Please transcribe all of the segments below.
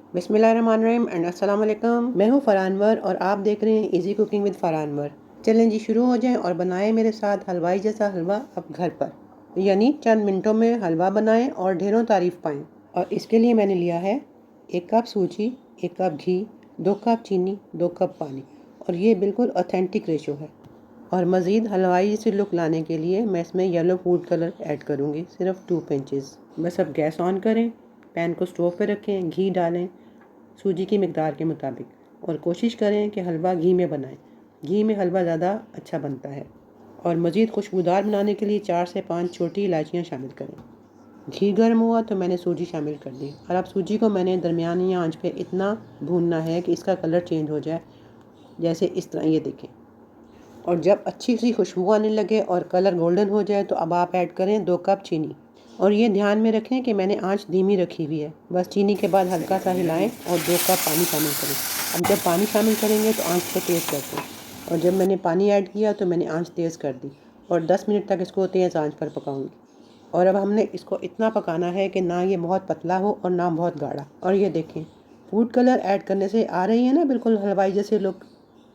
बिस्मिल्लाहिर्रहमानिर्रहीम एंड अस्सलाम वालेकुम। मैं हूँ फरहानवर और आप देख रहे हैं इजी कुकिंग विद फरहानवर। चलें जी, शुरू हो जाएं और बनाएं मेरे साथ हलवाई जैसा हलवा अब घर पर, यानी चंद मिनटों में हलवा बनाएं और ढेरों तारीफ पाएं। और इसके लिए मैंने लिया है 1 कप सूजी, 1 कप घी, 2 कप चीनी, 2 कप पानी, और ये बिल्कुल ऑथेंटिक रेशो है। और मज़ीद हलवाई से लुक लाने के लिए मैं इसमें येलो फूड कलर ऐड करूँगी, सिर्फ 2 पिंचेस। बस अब गैस ऑन करें, पैन को स्टोव पे रखें, घी डालें सूजी की मिकदार के मुताबिक, और कोशिश करें कि हलवा घी में बनाएं। घी में हलवा ज़्यादा अच्छा बनता है। और मज़ीद खुशबूदार बनाने के लिए 4 से 5 छोटी इलायचियाँ शामिल करें। घी गर्म हुआ तो मैंने सूजी शामिल कर दी, और अब सूजी को मैंने दरमियानी आंच पे इतना भूनना है कि इसका कलर चेंज हो जाए, जैसे इस तरह, ये देखें। और जब अच्छी सी खुशबू आने लगे और कलर गोल्डन हो जाए तो अब आप ऐड करें 2 कप चीनी। और ये ध्यान में रखें कि मैंने आंच धीमी रखी हुई है। बस चीनी के बाद हल्का सा हिलाएं और 2 कप पानी शामिल करें। अब जब पानी शामिल करेंगे तो आंच को तेज़ कर दें, और जब मैंने पानी ऐड किया तो मैंने आंच तेज़ कर दी और 10 मिनट तक इसको तेज़ आंच पर पकाऊंगी। और अब हमने इसको इतना पकाना है कि ना ये बहुत पतला हो और ना बहुत गाढ़ा। और ये देखें, फूड कलर ऐड करने से आ रही है ना बिल्कुल हलवाई जैसे लुक।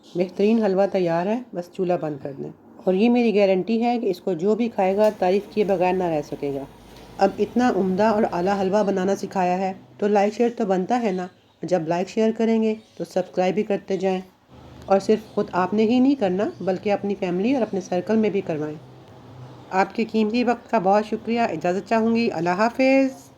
बेहतरीन हलवा तैयार है, बस चूल्हा बंद कर दें। और ये मेरी गारंटी है कि इसको जो भी खाएगा तारीफ़ किए बगैर ना रह सकेगा। अब इतना उम्दा और आला हलवा बनाना सिखाया है तो लाइक शेयर तो बनता है ना। जब लाइक शेयर करेंगे तो सब्सक्राइब भी करते जाएं। और सिर्फ खुद आपने ही नहीं करना, बल्कि अपनी फैमिली और अपने सर्कल में भी करवाएं। आपके कीमती वक्त का बहुत शुक्रिया। इजाज़त चाहूँगी। अल्लाह हाफ़िज़।